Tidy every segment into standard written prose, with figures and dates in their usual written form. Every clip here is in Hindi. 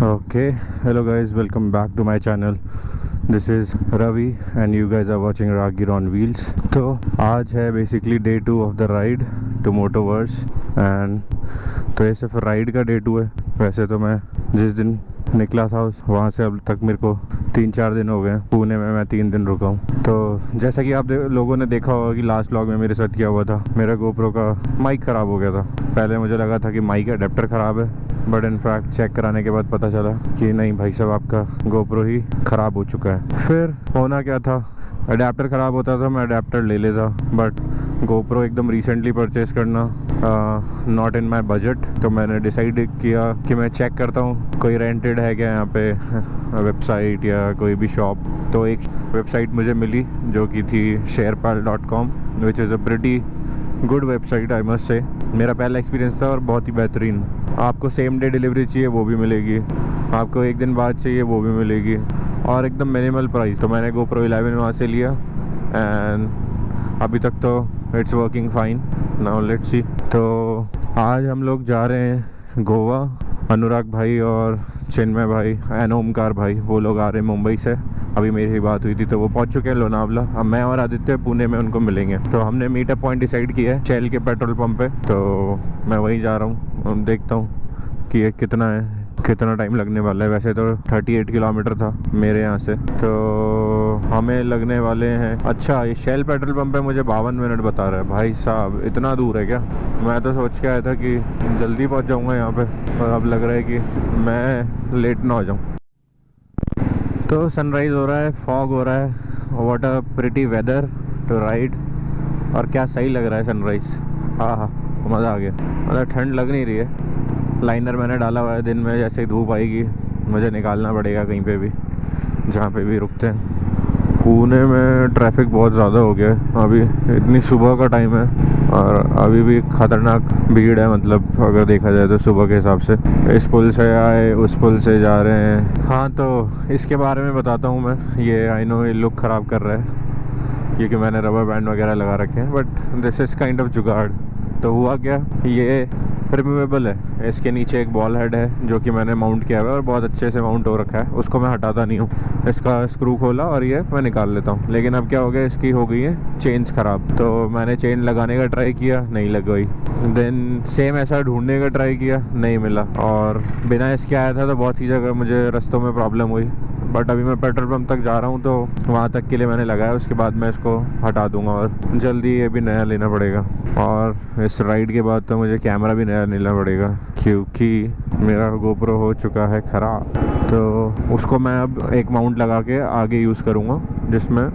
Okay, hello guys, welcome back to my channel. This is Ravi and you guys are watching Ragir on Wheels. तो आज है basically day 2 of the ride to Motoverse and तो ये सिर्फ राइड का डे 2 है। वैसे तो मैं जिस दिन निकला था वहाँ से अब तक मेरे को 3-4 दिन हो गए। पुणे में मैं 3 दिन रुका हूँ। तो जैसा कि आप लोगों ने देखा होगा कि लास्ट व्लॉग में मेरे साथ क्या हुआ था, मेरा GoPro का माइक ख़राब हो गया था। पहले मुझे लगा था कि माइक अडेप्टर ख़राब है, बट इनफैक्ट चेक कराने के बाद पता चला कि नहीं भाई साहब, आपका GoPro ही ख़राब हो चुका है। फिर होना क्या था, अडेप्टर ख़राब होता था मैं अडेप्टर ले लेता, बट GoPro एकदम रिसेंटली परचेज़ करना नॉट इन माई बजट। तो मैंने डिसाइड किया कि मैं चेक करता हूँ कोई रेंटेड है क्या यहाँ पे वेबसाइट या कोई भी शॉप। तो एक वेबसाइट मुझे मिली जो कि थी sharepal.com, which is a pretty good website I must say. मेरा पहला एक्सपीरियंस था और बहुत ही बेहतरीन। आपको सेम डे डिलीवरी चाहिए वो भी मिलेगी, आपको एक दिन बाद चाहिए वो भी मिलेगी, और एकदम मिनिमल प्राइस। तो मैंने GoPro 11 वहाँ से लिया एंड अभी तक तो it's working fine. Now let's सी। तो आज हम लोग जा रहे हैं गोवा। अनुराग भाई और चिन्मय भाई एंड ओमकार भाई, वो लोग आ रहे हैं मुंबई से। अभी मेरी ही बात हुई थी तो वो पहुंच चुके हैं लोनावला। अब मैं और आदित्य पुणे में उनको मिलेंगे। तो हमने मीटअप पॉइंट डिसाइड किया है शेल के पेट्रोल पंप पे, तो मैं वहीं जा रहा हूँ। देखता हूँ कि ये कितना टाइम लगने वाला है। वैसे तो 38 किलोमीटर था मेरे यहाँ से, तो हमें लगने वाले हैं। अच्छा, ये शेल पेट्रोल पंप पे मुझे 52 मिनट बता रहा है। भाई साहब इतना दूर है क्या? मैं तो सोच के आया था कि जल्दी पहुँच जाऊँगा यहाँ पे, और अब लग रहा है कि मैं लेट ना हो जाऊँ। तो सनराइज़ हो रहा है, फॉग हो रहा है, what a pretty weather to ride. और क्या सही लग रहा है सनराइज़। हाँ, मज़ा आ गया। मतलब ठंड लग नहीं रही है। लाइनर मैंने डाला हुआ है, दिन में जैसे ही धूप आएगी मुझे निकालना पड़ेगा कहीं पे भी, जहाँ पे भी रुकते हैं। पुणे में ट्रैफिक बहुत ज़्यादा हो गया है अभी, इतनी सुबह का टाइम है और अभी भी ख़तरनाक भीड़ है। मतलब अगर देखा जाए तो सुबह के हिसाब से इस पुल से आए उस पुल से जा रहे हैं। हाँ, तो इसके बारे में बताता हूँ मैं। ये आई नो ये लुक ख़राब कर रहा है क्योंकि मैंने रबर बैंड वगैरह लगा रखे हैं, but this is kind of जुगाड़। तो हुआ क्या, ये रिमूवेबल है। इसके नीचे एक बॉल हेड है जो कि मैंने माउंट किया हुआ है और बहुत अच्छे से माउंट हो रखा है, उसको मैं हटाता नहीं हूँ। इसका स्क्रू खोला और ये मैं निकाल लेता हूँ। लेकिन अब क्या हो गया, इसकी हो गई है चेन्स ख़राब। तो मैंने चेन लगाने का ट्राई किया, नहीं लग गई। देन सेम ऐसा ढूंढने का ट्राई किया, नहीं मिला। और बिना इसके आया था तो बहुत सी जगह मुझे रास्तों में प्रॉब्लम हुई। बट अभी मैं पेट्रोल पंप तक जा रहा हूँ तो वहाँ तक के लिए मैंने लगाया, उसके बाद मैं इसको हटा दूँगा और जल्दी ये भी नया लेना पड़ेगा। और इस राइड के बाद तो मुझे कैमरा भी नया लेना पड़ेगा क्योंकि मेरा GoPro हो चुका है ख़राब। तो उसको मैं अब एक माउंट लगा के आगे यूज़ करूँगा, जिसमें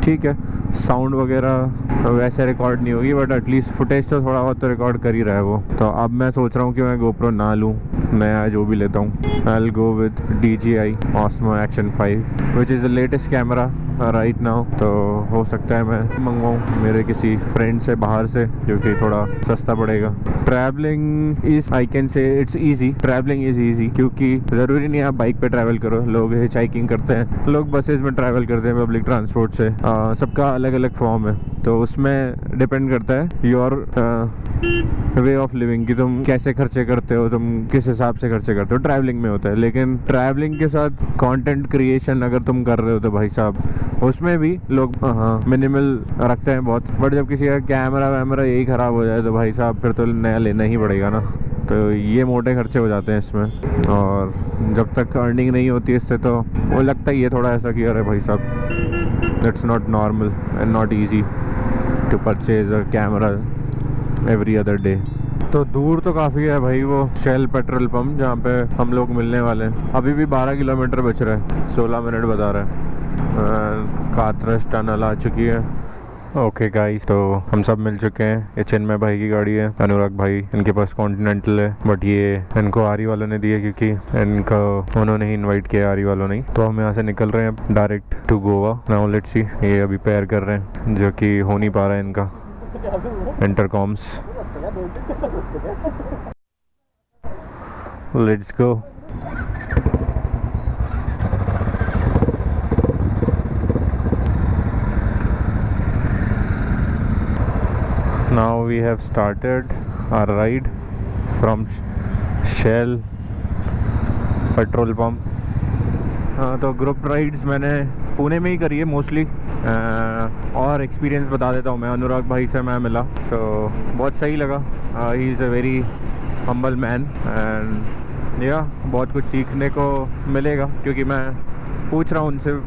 ठीक है साउंड वगैरह वैसे रिकॉर्ड नहीं होगी, बट एटलीस्ट फुटेज तो थोड़ा बहुत तो रिकॉर्ड कर ही रहा है वो। तो अब मैं सोच रहा हूँ कि मैं GoPro ना लूँ, नया जो भी लेता हूँ। I'll go with DJI Osmo Action 5 which is the latest camera right now। तो हो सकता है मैं मंगवाऊँ मेरे किसी फ्रेंड से बाहर से, क्योंकि थोड़ा सस्ता पड़ेगा। Travelling is, I can say it's easy. Travelling is easy क्योंकि ज़रूरी नहीं आप बाइक पे ट्रैवल करो। लोग हिचहाइकिंग करते हैं, लोग बसेस में ट्रैवल करते हैं, पब्लिक ट्रांसपोर्ट से। सबका अलग अलग फॉर्म है, तो उसमें डिपेंड करता है योर वे ऑफ लिविंग कि तुम कैसे खर्चे करते हो, तुम किस हिसाब से खर्चे करते हो। ट्रैवलिंग में होता है, लेकिन ट्रैवलिंग के साथ कंटेंट क्रिएशन अगर तुम कर रहे हो तो भाई साहब उसमें भी लोग मिनिमल रखते हैं बहुत। बट जब किसी का कैमरा वैमरा यही ख़राब हो जाए तो भाई साहब फिर तो नया लेना ही पड़ेगा ना। तो ये मोटे खर्चे हो जाते हैं इसमें, और जब तक अर्निंग नहीं होती इससे तो वो लगता ही है थोड़ा ऐसा कि अरे भाई साहब it's not normal and not easy to purchase a camera every other day. तो दूर तो काफ़ी है भाई वो शेल पेट्रोल पंप जहाँ पे हम लोग मिलने वाले हैं। अभी भी 12 किलोमीटर बच रहा है, 16 मिनट बता रहा है। कात्रज टनल आ चुकी है। ओके गाइस, तो हम सब मिल चुके हैं। ये चिन्मय भाई की गाड़ी है, अनुराग भाई इनके पास कॉन्टिनेंटल है, बट ये इनको आरी वालों ने दी है क्योंकि इनका उन्होंने ही इनवाइट किया, आरी वालों ने। तो हम यहाँ से निकल रहे हैं direct to Goa. Now let's see. ये अभी पेयर कर रहे हैं जो कि हो नहीं पा रहा है इनका intercoms. Let's go. Now we have started our ride from Shell petrol pump. हाँ, तो ग्रुप राइड्स मैंने पुणे में ही करी है मोस्टली। और एक्सपीरियंस बता देता हूँ मैं। अनुराग भाई से मैं मिला तो बहुत सही लगा। He is a very humble man and या बहुत कुछ सीखने को मिलेगा, क्योंकि मैं पूछ रहा हूँ उनसे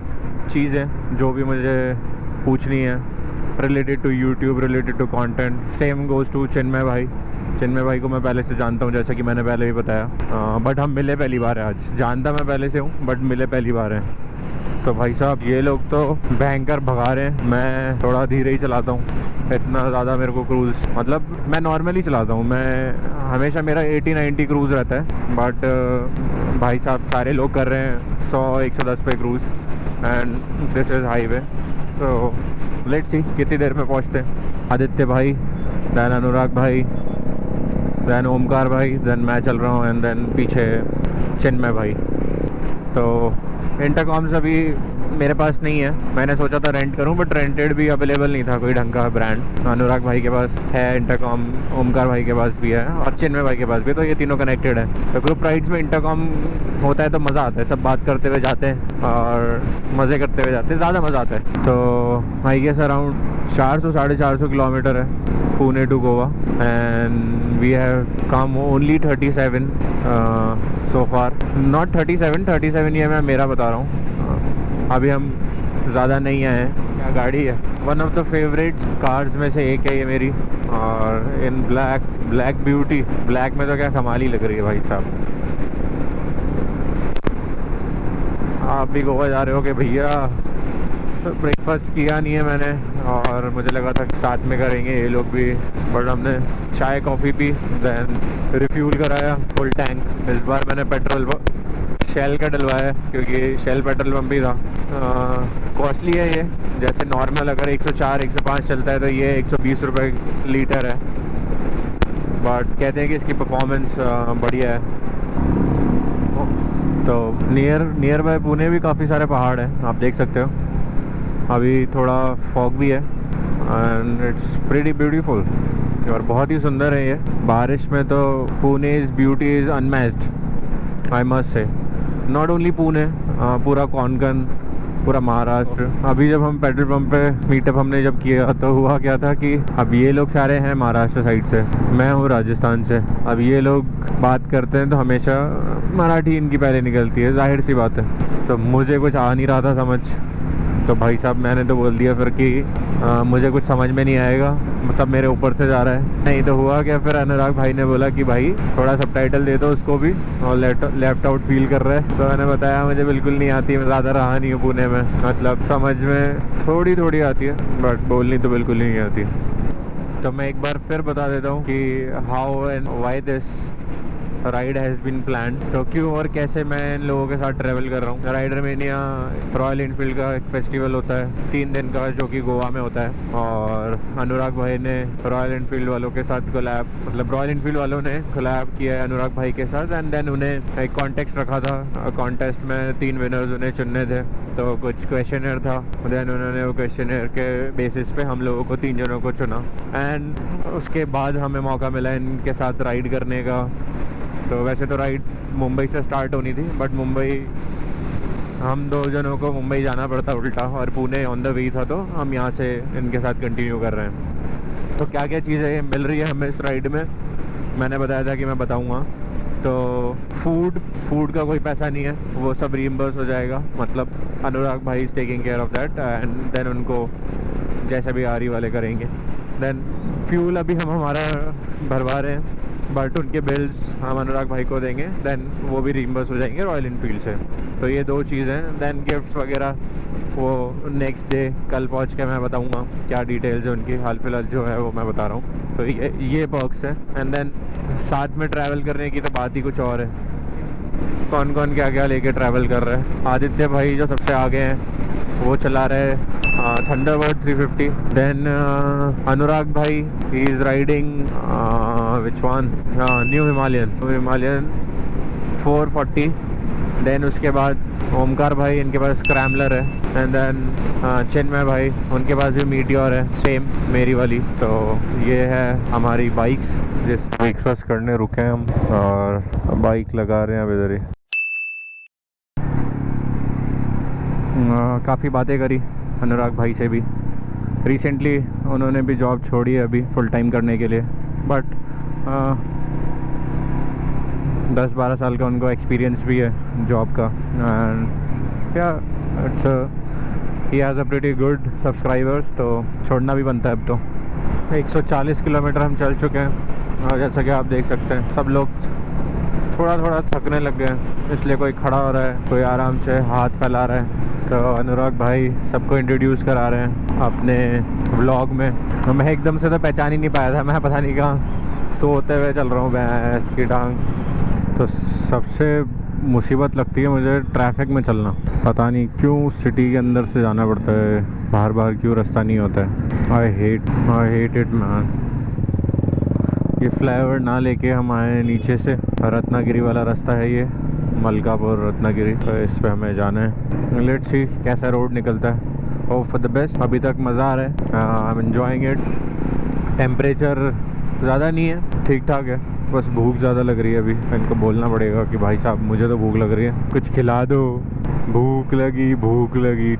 चीज़ें जो भी मुझे पूछनी है related to YouTube, related to content. Same goes to Chinmay भाई। चिन्मय भाई को मैं पहले से जानता हूँ, जैसा कि मैंने पहले भी बताया, बट हम मिले पहली बार है आज। जानता मैं पहले से हूँ बट मिले पहली बार हैं। तो भाई साहब ये लोग तो भयंकर भगा रहे हैं, मैं थोड़ा धीरे ही चलाता हूँ। इतना ज़्यादा मेरे को क्रूज़, मतलब मैं नॉर्मली चलाता हूँ, मैं हमेशा मेरा 80-90 क्रूज़ रहता है। बट भाई साहब सारे लोग कर रहे हैं 100-110 पे cruise and this is highway. तो लेट्स सी कितनी देर में पहुँचते हैं। आदित्य भाई, दैन अनुराग भाई, दैन ओमकार भाई, दैन मैं चल रहा हूँ एंड दैन पीछे चिन्मय भाई। तो इंटरकॉम्स अभी मेरे पास नहीं है। मैंने सोचा था रेंट करूं बट रेंटेड भी अवेलेबल नहीं था कोई ढंग का ब्रांड। अनुराग भाई के पास है इंटरकॉम, ओमकार भाई के पास भी है और चिन्मय भाई के पास भी, तो ये तीनों कनेक्टेड है। तो ग्रुप राइड्स में इंटरकॉम होता है तो मज़ा आता है, सब बात करते हुए जाते हैं और मज़े करते हुए जाते हैं, ज़्यादा मज़ा आता है। तो आई गेस अराउंड 400-450 किलोमीटर है Pune to Goa and we have come only 37 so far. Not 37 ये मैं मेरा बता रहा हूँ, अभी हम ज़्यादा नहीं आए हैं। क्या गाड़ी है, one of the favourite cars में से एक है ये मेरी। और इन ब्लैक ब्यूटी, ब्लैक में तो क्या कमाल ही लग रही है भाई साहब। आप भी गोवा जा रहे हो कि भैया? ब्रेकफास्ट किया नहीं है मैंने और मुझे लगा था कि साथ में करेंगे ये लोग भी, बट हमने चाय कॉफ़ी पी, देन रिफ्यूल कराया फुल टैंक। इस बार मैंने पेट्रोल शेल का डलवाया क्योंकि शेल पेट्रोल पंप भी था। कॉस्टली है ये, जैसे नॉर्मल अगर 104-105 चलता है तो ये 120 रुपये लीटर है, बट कहते हैं कि इसकी परफॉर्मेंस बढ़िया है। तो नियर बाय पुणे भी काफ़ी सारे पहाड़ हैं, आप देख सकते हो। अभी थोड़ा फॉग भी है एंड इट्स प्रीटी ब्यूटीफुल और बहुत ही सुंदर है ये। बारिश में तो Pune is beauty is unmatched, I must say. Not only Pune, पूरा कोंकण, पूरा महाराष्ट्र। अभी जब हम पेट्रोल पंप पे मीटअप हमने जब किया तो हुआ क्या था कि अब ये लोग सारे हैं महाराष्ट्र साइड से, मैं हूँ राजस्थान से। अब ये लोग बात करते हैं तो हमेशा मराठी इनकी पहले निकलती है, जाहिर सी बात है। तो मुझे कुछ आ नहीं रहा था समझ, तो भाई साहब मैंने तो बोल दिया फिर कि मुझे कुछ समझ में नहीं आएगा, सब मेरे ऊपर से जा रहा है। नहीं तो हुआ क्या, फिर अनुराग भाई ने बोला कि भाई थोड़ा सबटाइटल दे दो उसको भी, और लेफ्ट आउट फील कर रहा है। तो मैंने बताया मुझे बिल्कुल नहीं आती, मैं ज़्यादा रहा नहीं हूँ पुणे में, मतलब समझ में थोड़ी आती है बट बोलनी तो बिल्कुल ही नहीं आती। तो मैं एक बार फिर बता देता हूँ कि how and why this ride has been planned. तो क्यों और कैसे मैं इन लोगों के साथ ट्रैवल कर रहा हूँ। राइडर मेनिया रॉयल इनफील्ड का एक फेस्टिवल होता है 3 दिन का, जो कि गोवा में होता है, और अनुराग भाई ने रॉयल इनफील्ड वालों के साथ कोलैब, मतलब रॉयल इनफील्ड वालों ने कोलैब किया है अनुराग भाई के साथ। एंड देन उन्हें एक कॉन्टेस्ट रखा था, कॉन्टेस्ट में 3 विनर्स उन्हें चुनने थे। तो कुछ क्वेश्चनर था, देन उन्होंने वो क्वेश्चनर के बेसिस पे हम लोगों को 3 जनों को चुना एंड उसके बाद हमें मौका मिला इनके साथ राइड करने का। तो वैसे तो राइड मुंबई से स्टार्ट होनी थी बट मुंबई, हम 2 जनों को मुंबई जाना पड़ता उल्टा, और पुणे ऑन द वे था, तो हम यहाँ से इनके साथ कंटिन्यू कर रहे हैं। तो क्या क्या चीज़ें मिल रही है हमें इस राइड में, मैंने बताया था कि मैं बताऊँगा। तो फूड का कोई पैसा नहीं है, वो सब रीइंबर्स हो जाएगा, मतलब अनुराग भाई is taking care of that and then उनको जैसे भी आरी वाले करेंगे। देन फ्यूल अभी हम हमारा भरवा रहे हैं बट उनके बिल्स हम अनुराग भाई को देंगे, देन वो भी रीइंबर्स हो जाएंगे रॉयल इनफील्ड से। तो ये 2 चीज़ें। देन गिफ्ट्स वगैरह वो नेक्स्ट डे कल पहुंच के मैं बताऊंगा क्या डिटेल्स है उनकी, हाल फिलहाल जो है वो मैं बता रहा हूँ। तो ये बॉक्स है। एंड देन साथ में ट्रैवल करने की तो बात ही कुछ और है, कौन कौन क्या क्या लेके ट्रैवल कर रहे हैं। आदित्य भाई जो सबसे आगे हैं वो चला रहे थंडरबर्ड 350। देन अनुराग भाई he is riding which one, new Himalayan 440। Then उसके बाद ओमकार भाई, इनके पास स्क्रैम्बलर है। एंड देन चिन्मय भाई, उनके पास भी मीटियोर है, सेम मेरी वाली। तो ये है हमारी बाइक्स जिस ब्रेकफास्ट करने रुके हैं हम, और बाइक लगा रहे हैं अब इधर ही। काफ़ी बातें करी अनुराग भाई से भी। रिसेंटली उन्होंने भी जॉब छोड़ी है अभी फुल टाइम करने के लिए, बट 10-12 साल का उनको एक्सपीरियंस भी है जॉब का। एंड या it's he has a pretty good subscribers, तो छोड़ना भी बनता है अब तो। 140 किलोमीटर हम चल चुके हैं और जैसा कि आप देख सकते हैं सब लोग थोड़ा थोड़ा थकने लग गए हैं, इसलिए कोई खड़ा हो रहा है, कोई आराम से हाथ फैला रहा है। तो अनुराग भाई सबको इंट्रोड्यूस करा रहे हैं अपने व्लॉग में। मैं एकदम से तो पहचान ही नहीं पाया था, मैं पता नहीं कहाँ सोते हुए चल रहा हूँ मैं इसकी टांग। तो सबसे मुसीबत लगती है मुझे ट्रैफिक में चलना, पता नहीं क्यों सिटी के अंदर से जाना पड़ता है, बाहर बाहर क्यों रास्ता नहीं होता है। I hate it man. ये फ्लाईओवर ना लेके हम आए नीचे से, रत्नागिरी वाला रास्ता है ये, मलकापुर रत्नागिरी, तो इस पे हमें जाना है। लेट्स सी कैसा रोड निकलता है। Hope for the best. अभी तक मज़ा आ रहा है, I am enjoying it. Temperature ज़्यादा नहीं है, ठीक ठाक है, बस भूख ज़्यादा लग रही है। अभी इनको बोलना पड़ेगा कि भाई साहब मुझे तो भूख लग रही है, कुछ खिला दो, भूख लगी भूख लगी।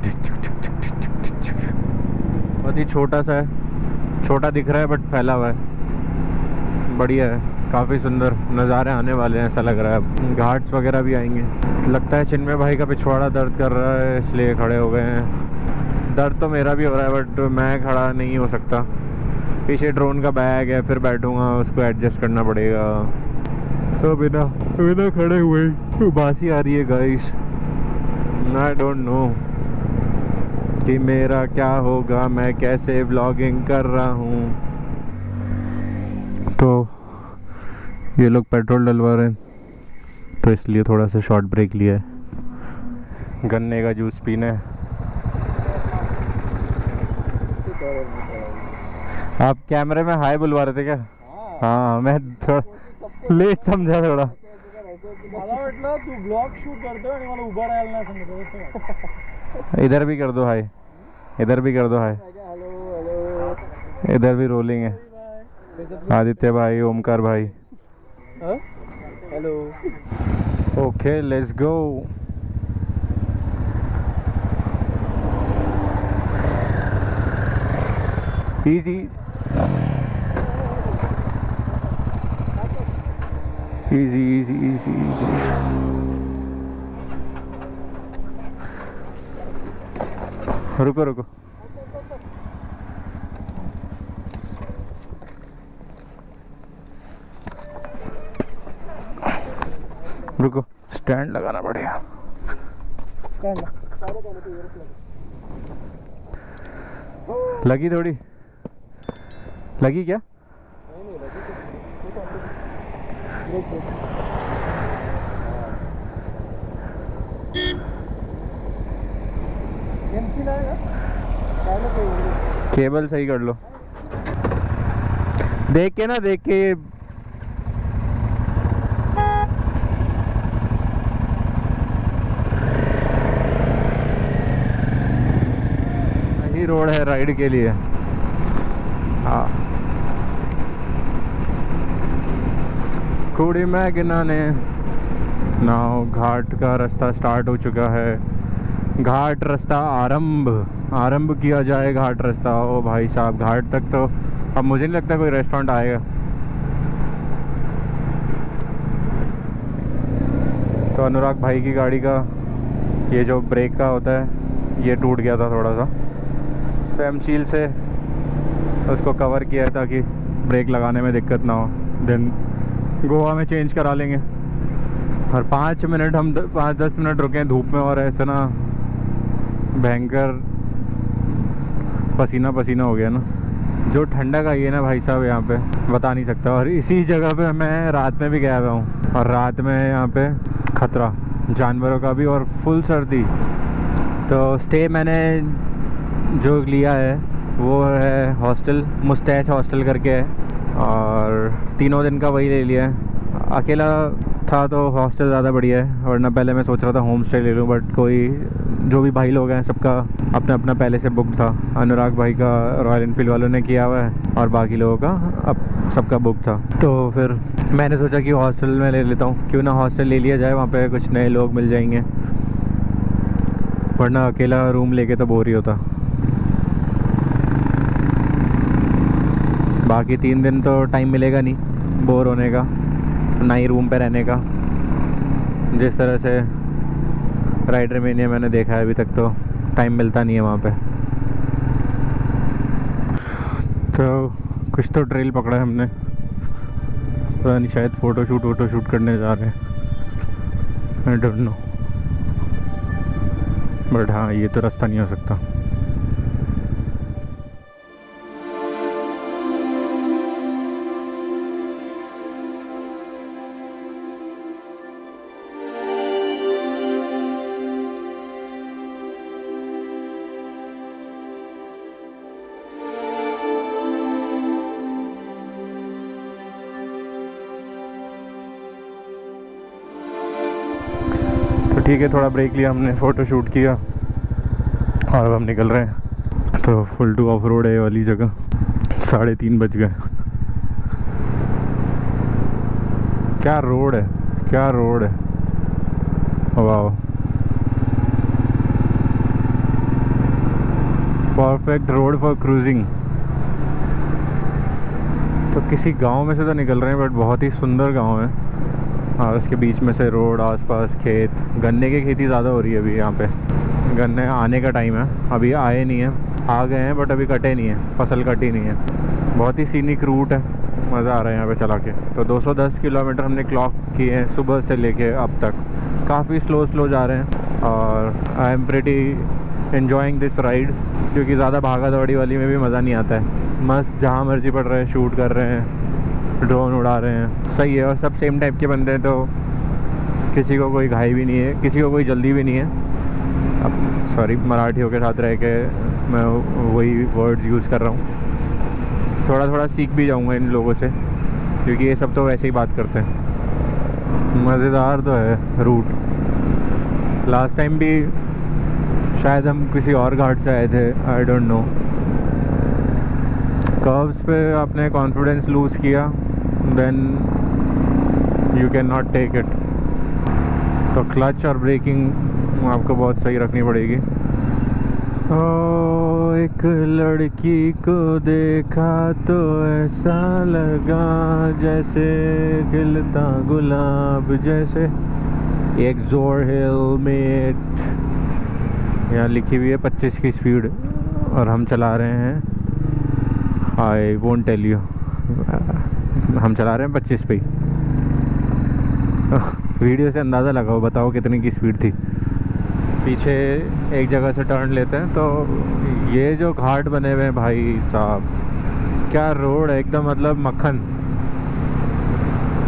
बहुत ही छोटा सा है, छोटा दिख रहा है बट फैला हुआ है, बढ़िया है, काफ़ी सुंदर नज़ारे आने वाले हैं ऐसा लग रहा है। अब घाट्स वगैरह भी आएंगे। लगता है चिन्मय भाई का पिछवाड़ा दर्द कर रहा है इसलिए खड़े हो गए हैं। दर्द तो मेरा भी हो रहा है बट मैं खड़ा नहीं हो सकता, पीछे ड्रोन का बैग है, फिर बैठूंगा उसको एडजस्ट करना पड़ेगा। तो बिना खड़े हुए बासी आ रही है गाइस। आई डोंट नो कि मेरा क्या होगा, मैं कैसे व्लॉगिंग कर रहा हूँ। तो ये लोग पेट्रोल डलवा रहे हैं तो इसलिए थोड़ा सा शॉर्ट ब्रेक लिया है, गन्ने का जूस पीना है। आप कैमरे में हाय बुलवा रहे थे क्या? हाँ मैं थोड़ा लेट समझा थोड़ा। तू ब्लॉग शूट करतोय आणि मला उभा राहायला नाही सांगतो। इधर भी कर दो हाय, इधर भी कर दो हाय। इधर भी रोलिंग है। आदित्य भाई, ओमकार भाई, hello. Okay let's go. Easy easy easy easy easy. रुको रुको, रुको, स्टैंड लगाना पड़ेगा। लगी थोड़ी लगी क्या? केबल सही कर लो, देख के ना, देख के। यही रोड है राइड के लिए। हाँ, कुड़ी में गिनाने नाव। घाट का रास्ता स्टार्ट हो चुका है, घाट रास्ता आरंभ किया जाए। घाट रास्ता, ओ भाई साहब, घाट तक तो अब मुझे नहीं लगता कोई रेस्टोरेंट आएगा। तो अनुराग भाई की गाड़ी का ये जो ब्रेक का होता है ये टूट गया था थोड़ा सा, तो एमसील से उसको कवर किया है ताकि ब्रेक लगाने में दिक्कत ना हो। देन गोवा में चेंज करा लेंगे। और 5 मिनट हम 5-10 मिनट रुके हैं धूप में और इतना भयंकर पसीना पसीना हो गया ना। जो ठंडक आई है ना भाई साहब यहाँ पे बता नहीं सकता। और इसी जगह पे मैं रात में भी गया हुआ हूँ और रात में यहाँ पे खतरा जानवरों का भी और फुल सर्दी। तो स्टे मैंने जो लिया है वो है हॉस्टल, मुस्टैच हॉस्टल करके है, और 3 दिन का वही ले लिया है। अकेला था तो हॉस्टल ज़्यादा बढ़िया है, वरना पहले मैं सोच रहा था होम स्टे ले लूँ, बट कोई जो भी भाई लोग हैं सबका अपना अपना पहले से बुक था। अनुराग भाई का रॉयल इनफील्ड वालों ने किया हुआ है और बाकी लोगों का अब सबका बुक था। तो फिर मैंने सोचा कि हॉस्टल में ले लेता हूँ, क्यों ना हॉस्टल ले लिया जाए, वहाँ पे कुछ नए लोग मिल जाएंगे। वरना अकेला रूम लेके तो बोर ही होता। बाकी 3 दिन तो टाइम मिलेगा नहीं बोर होने का, ना ही रूम पे रहने का। जिस तरह से राइड रेमेनिया मैंने देखा है अभी तक तो टाइम मिलता नहीं है वहाँ पे। तो कुछ तो ट्रेल पकड़ा है हमने, पता नहीं, शायद फ़ोटोशूट करने जा रहे हैं, आई डोंट नो। बट हाँ, ये तो रास्ता नहीं हो सकता। ठीक है, थोड़ा ब्रेक लिया हमने, फ़ोटो शूट किया और अब हम निकल रहे हैं। तो फुल टू ऑफ रोड है ये वाली जगह। 3:30 बज गए। क्या रोड है, क्या रोड है, वाह, परफेक्ट रोड फॉर क्रूजिंग। तो किसी गांव में से तो निकल रहे हैं, बट बहुत ही सुंदर गांव है। और उसके बीच में से रोड, आसपास खेत, गन्ने की खेती ज़्यादा हो रही है अभी यहाँ पे। गन्ने आने का टाइम है, अभी आए नहीं है, आ गए हैं बट अभी कटे नहीं है, फसल कटी नहीं है। बहुत ही सीनिक रूट है, मज़ा आ रहा है यहाँ पे चला के। तो 210 किलोमीटर हमने क्लॉक किए हैं सुबह से लेके अब तक। काफ़ी स्लो जा रहे हैं और I am pretty enjoying this ride, क्योंकि ज़्यादा भागा दौड़ी वाली में भी मज़ा नहीं आता है। मस्त जहाँ मर्जी पड़ रहे हैं, शूट कर रहे हैं, ड्रोन उड़ा रहे हैं, सही है। और सब सेम टाइप के बंदे हैं, तो किसी को कोई घाई भी नहीं है, किसी को कोई जल्दी भी नहीं है। अब सॉरी, मराठियों के साथ रह के मैं वही वर्ड्स यूज़ कर रहा हूँ। थोड़ा सीख भी जाऊँगा इन लोगों से, क्योंकि ये सब तो वैसे ही बात करते हैं। मज़ेदार तो है रूट। लास्ट टाइम भी शायद हम किसी और घाट से आए थे, आई डोंट नो। कर्व्स पे आपने कॉन्फिडेंस लूज़ किया, then you can not take it. तो क्लच और ब्रेकिंग आपको बहुत सही रखनी पड़ेगी। ओ एक लड़की को देखा तो ऐसा लगा जैसे खिलता गुलाब जैसे। एक जोर हेलमेट यहाँ लिखी हुई है 25 की स्पीड, और हम चला रहे हैं, आई वोंट टेल यू, हम चला रहे हैं 25 पे। वीडियो से अंदाज़ा लगाओ, बताओ कितनी की स्पीड थी। पीछे एक जगह से टर्न लेते हैं, तो ये जो घाट बने हुए हैं भाई साहब, क्या रोड है एकदम, मतलब मक्खन।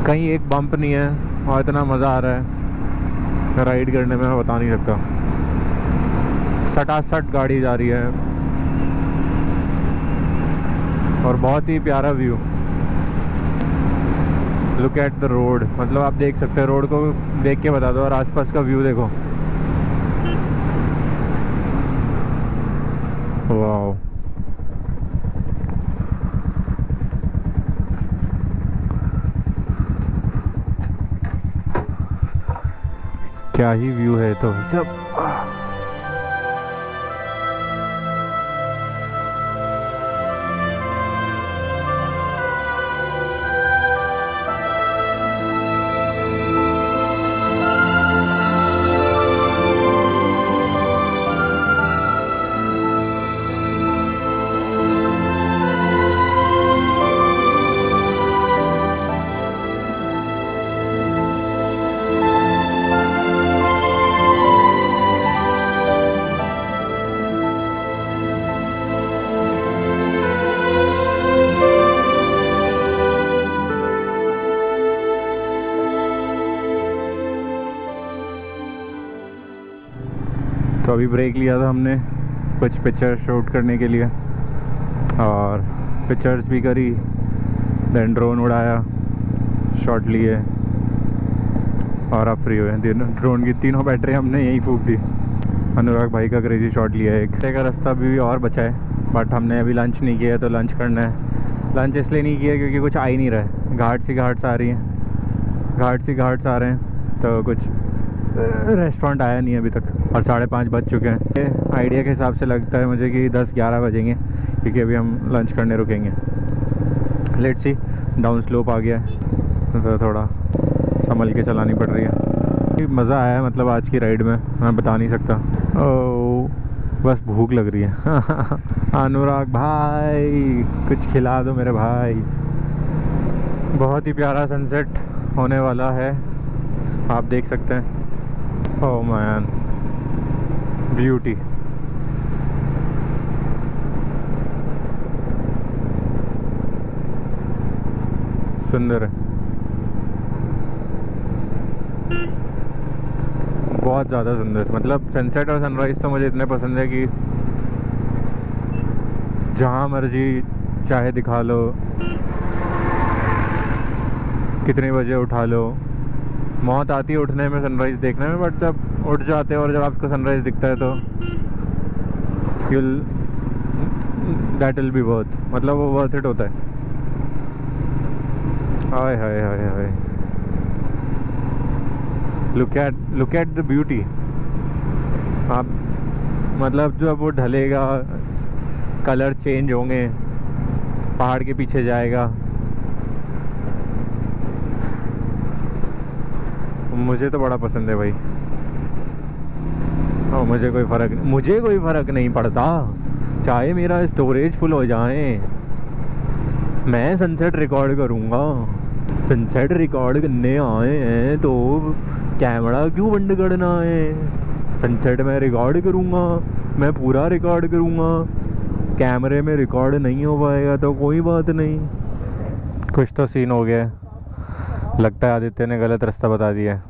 कहीं एक बम्प नहीं है और इतना मज़ा आ रहा है राइड करने में, मैं बता नहीं सकता। सटासट गाड़ी जा रही है और बहुत ही प्यारा view. Look at the road, मतलब आप देख सकते हैं, रोड को देख के बता दो, और आसपास का व्यू देखो, वाह। क्या ही व्यू है तो सब। तो अभी ब्रेक लिया था हमने कुछ पिक्चर शूट करने के लिए, और पिक्चर्स भी करी, देन ड्रोन उड़ाया, शॉट लिए, और अब फ्री हुए। ड्रोन की तीनों बैटरी हमने यहीं फूंक दी। अनुराग भाई का क्रेजी शॉट लिया है। एक का रास्ता भी और बचा है, बट हमने अभी लंच नहीं किया, तो लंच करना है। लंच इसलिए नहीं किया क्योंकि कुछ आ ही नहीं रहा है, घाट सी घाट्स आ रही हैं, घाट सी घाट्स आ रहे हैं, तो कुछ रेस्टोरेंट आया नहीं अभी तक और 5:30 बज चुके हैं। आइडिया के हिसाब से लगता है मुझे कि 10-11 बजेंगे, क्योंकि अभी हम लंच करने रुकेंगे। Let's see. डाउन स्लोप आ गया है तो थोड़ा संभल के चलानी पड़ रही है। मज़ा आया मतलब आज की राइड में, मैं बता नहीं सकता। बस भूख लग रही है। अनुराग भाई कुछ खिला दो मेरे भाई। बहुत ही प्यारा सनसेट होने वाला है, आप देख सकते हैं। Oh man, beauty. सुंदर है, बहुत ज़्यादा सुंदर। मतलब सनसेट और सनराइज़ तो मुझे इतने पसंद है कि जहाँ मर्जी चाहे दिखा लो, कितने बजे उठा लो। मौत आती है उठने में, सनराइज़ देखने में, बट जब उठ जाते हो और जब आपको सनराइज़ दिखता है तो दैट विल बी वर्थ, मतलब वो वर्थ इट होता है। हाय हाय हाय हाय, लुक एट द ब्यूटी। आप मतलब जब वो ढलेगा, कलर चेंज होंगे, पहाड़ के पीछे जाएगा। मुझे तो बड़ा पसंद है भाई। और मुझे कोई फ़र्क नहीं पड़ता, चाहे मेरा स्टोरेज फुल हो जाए, मैं सनसेट रिकॉर्ड करूँगा। सनसेट रिकॉर्ड करने आए हैं तो कैमरा क्यों बंद करना है? सनसेट में रिकॉर्ड करूँगा, मैं पूरा रिकॉर्ड करूँगा। कैमरे में रिकॉर्ड नहीं हो पाएगा तो कोई बात नहीं। कुछ तो सीन हो गया, लगता है आदित्य ने गलत रास्ता बता दिया है।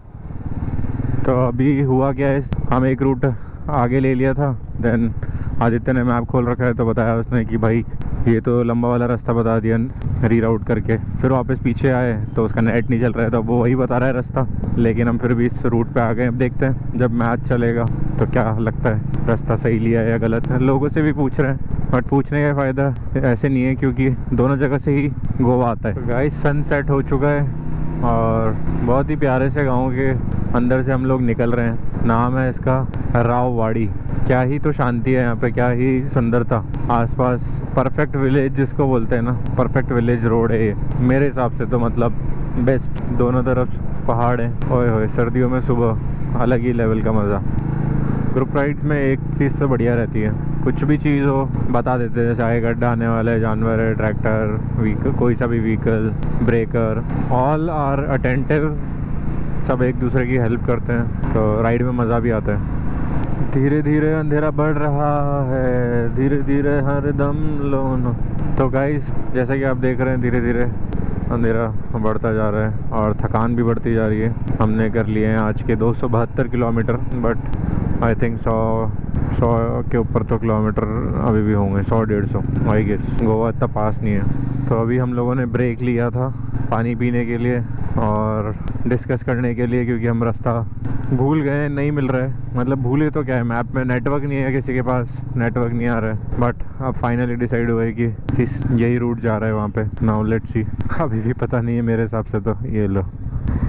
तो अभी हुआ क्या है, हम एक रूट आगे ले लिया था, देन आदित्य ने मैप खोल रखा है तो बताया उसने कि भाई ये तो लंबा वाला रास्ता बता दिया रीराउट करके। फिर वापस पीछे आए तो उसका नेट नहीं चल रहा है, तो वो वही बता रहा है रास्ता, लेकिन हम फिर भी इस रूट पे आ गए। अब देखते हैं जब मैच चलेगा तो क्या लगता है रास्ता सही लिया है या गलत है। लोगों से भी पूछ रहे हैं, बट पूछने का फ़ायदा ऐसे नहीं है क्योंकि दोनों जगह से ही गोवा आता है। गाइस सनसेट हो चुका है और बहुत ही प्यारे से गाँव के अंदर से हम लोग निकल रहे हैं। नाम है इसका राववाड़ी। क्या ही तो शांति है यहाँ पे, क्या ही सुंदरता। आसपास परफेक्ट विलेज जिसको बोलते हैं ना, परफेक्ट विलेज रोड है ये मेरे हिसाब से तो, मतलब बेस्ट। दोनों तरफ पहाड़ हैं। ओए होए, सर्दियों में सुबह अलग ही लेवल का मज़ा। ग्रुप राइड्स में एक चीज़ तो बढ़िया रहती है, कुछ भी चीज़ हो बता देते हैं, चाहे गड्ढा आने वाला है, जानवर है, ट्रैक्टर, व्हीकल, कोई सा भी vehicle, breaker, all are attentive. सब एक दूसरे की हेल्प करते हैं तो राइड में मज़ा भी आता है। धीरे धीरे अंधेरा बढ़ रहा है, धीरे धीरे हर दम लोन। तो गाइस जैसा कि आप देख रहे हैं, धीरे धीरे अंधेरा बढ़ता जा रहा है और थकान भी बढ़ती जा रही है। हमने कर लिए हैं आज के 272 किलोमीटर, बट आई थिंक 100 के ऊपर तो किलोमीटर अभी भी होंगे, 100-150 आई गेस। गोवा इतना पास नहीं है। तो अभी हम लोगों ने ब्रेक लिया था पानी पीने के लिए और डिस्कस करने के लिए, क्योंकि हम रास्ता भूल गए, नहीं मिल रहा है। मतलब भूले तो क्या है, मैप में नेटवर्क नहीं है, किसी के पास नेटवर्क नहीं आ रहा है। बट अब फाइनली डिसाइड हुआ है कि यही रूट जा रहा है वहाँ पे। नाउ लेट्स सी। अभी भी पता नहीं है मेरे हिसाब से तो। ये लो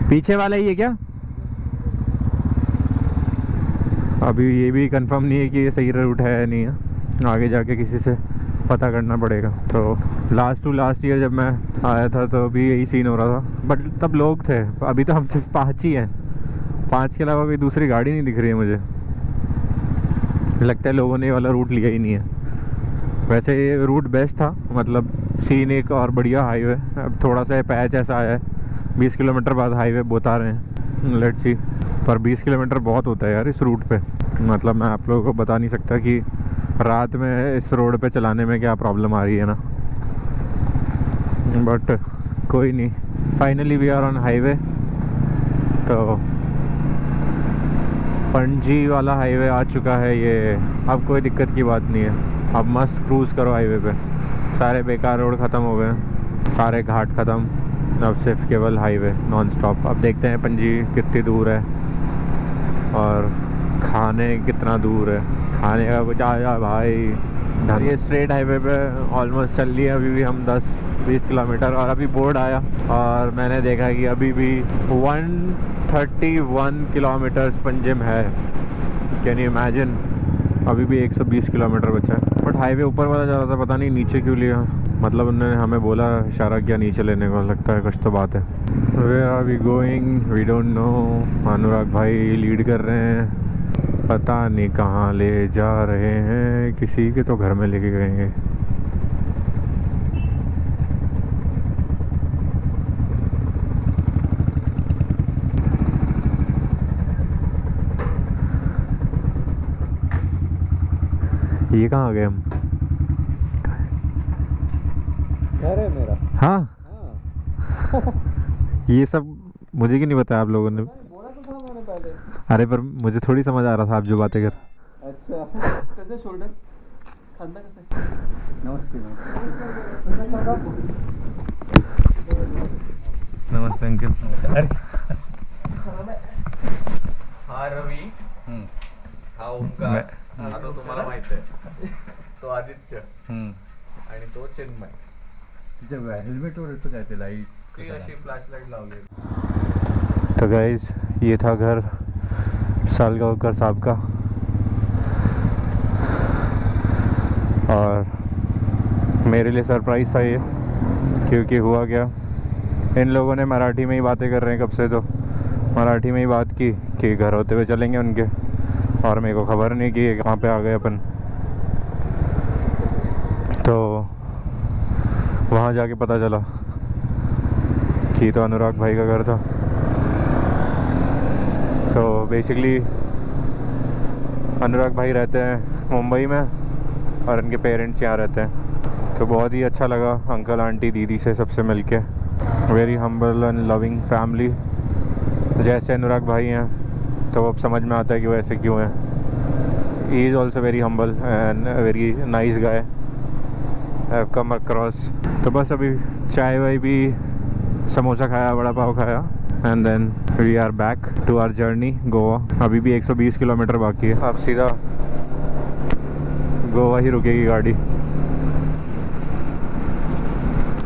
पीछे वाला ही है क्या? अभी ये भी कंफर्म नहीं है कि ये सही रूट है या नहीं है, आगे जाके किसी से पता करना पड़ेगा। तो लास्ट टू लास्ट ईयर जब मैं आया था तो अभी यही सीन हो रहा था, बट तब लोग थे। अभी तो हम सिर्फ 5 ही हैं, 5 के अलावा कोई दूसरी गाड़ी नहीं दिख रही है मुझे। लगता है लोगों ने ये वाला रूट लिया ही नहीं है। वैसे ये रूट बेस्ट था, मतलब सीन एक और बढ़िया हाईवे। अब थोड़ा सा पैच ऐसा आया है, 20 किलोमीटर बाद हाईवे बता रहे हैं, लेट्स सी। पर 20 किलोमीटर बहुत होता है यार इस रूट पे। मतलब मैं आप लोगों को बता नहीं सकता कि रात में इस रोड पे चलाने में क्या प्रॉब्लम आ रही है ना, बट कोई नहीं। Finally we are on highway. तो पणजी वाला हाईवे आ चुका है ये, अब कोई दिक्कत की बात नहीं है। अब मस्त क्रूज़ करो हाईवे पे। सारे बेकार रोड ख़त्म हो गए, सारे घाट ख़त्म, अब सिर्फ केवल हाईवे नॉन स्टॉप। अब देखते हैं पणजी कितनी दूर है और खाने कितना दूर है। खाने का कुछ आया भाई, ये स्ट्रेट हाईवे पे ऑलमोस्ट चल रही है अभी भी हम 10-20 किलोमीटर, और अभी बोर्ड आया और मैंने देखा कि अभी भी 131 किलोमीटर पंजिम है। Can you imagine? अभी भी 120 किलोमीटर बचा है। बट हाईवे ऊपर वाला जा रहा था, पता नहीं नीचे क्यों लिया। मतलब उन्होंने हमें बोला, इशारा किया नीचे लेने को, लगता है कुछ तो बात है। Where are we going we don't know. Anurag भाई लीड कर रहे हैं, पता नहीं कहाँ ले जा रहे हैं, किसी के तो घर में लेके गए। ये कहाँ आ गए हम? घर है मेरा। हाँ ये सब मुझे क्यों नहीं बताया आप लोगों ने? बोला तो था मैंने पहले। अरे पर मुझे थोड़ी समझ आ रहा था आप जो बातें कर। अच्छा कैसे शोल्डर खांदा कैसे? नमस्ते नमस्ते अंकिल। हा रवी हा ओंकार हा तो तुम्हाला माहित आहे, तो आदित्य आणि तो चिन्मय. हेल्मेटवर येतो काय ते लाईट? ती अशी फ्लॅशलाईट लावली. तो गाइस ये था घर सालगांवकर साहब का, और मेरे लिए सरप्राइज़ था ये, क्योंकि हुआ क्या, इन लोगों ने मराठी में ही बातें कर रहे हैं कब से, तो मराठी में ही बात की कि घर होते हुए चलेंगे उनके, और मेरे को खबर नहीं कि कहाँ पे आ गए अपन। तो वहाँ जाके पता चला कि तो अनुराग भाई का घर था। तो बेसिकली अनुराग भाई रहते हैं मुंबई में और इनके पेरेंट्स यहाँ रहते हैं। तो बहुत ही अच्छा लगा अंकल आंटी दीदी से सबसे मिलके। Very humble and loving family. जैसे अनुराग भाई हैं तो अब समझ में आता है कि वो ऐसे क्यों हैं। He is also very humble and very nice guy I have come across. तो बस अभी चाय वाय भी, समोसा खाया, वड़ा पाव खाया, and then we are back to our journey Goa. अभी भी 120 किलोमीटर बाकी है, अब सीधा गोवा ही रुकेगी गाड़ी।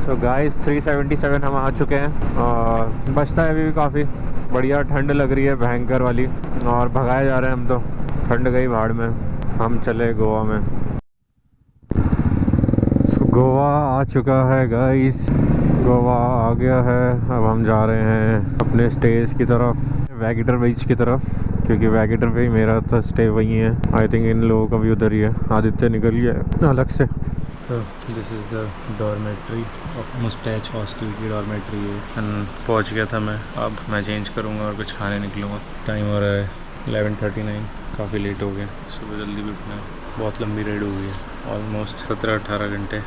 सो गाइस 377 हम आ चुके हैं और बचता है अभी भी काफ़ी। बढ़िया ठंड लग रही है भयंकर वाली, और भगाए जा रहे हैं हम तो। ठंड गई भाड़ में, हम चले गोवा में। गोवा आ चुका है गाइस, गोवा आ गया है। अब हम जा रहे हैं अपने स्टेज की तरफ, वैगेटर बीच की तरफ, क्योंकि वैगेटर पे ही मेरा तो स्टे वही है। आई थिंक इन लोगों का भी उधर ही है। आदित्य निकल गया अलग से। तो this is the dormitory of moustache hostel की डॉर्मेट्री है। एंड पहुंच गया था मैं, अब मैं चेंज करूँगा और कुछ खाने निकलूँगा। टाइम हो रहा है 11:39, काफ़ी लेट हो गया। सुबह जल्दी भी उठना है, बहुत लंबी राइड हो गई है, ऑलमोस्ट 17-18 घंटे।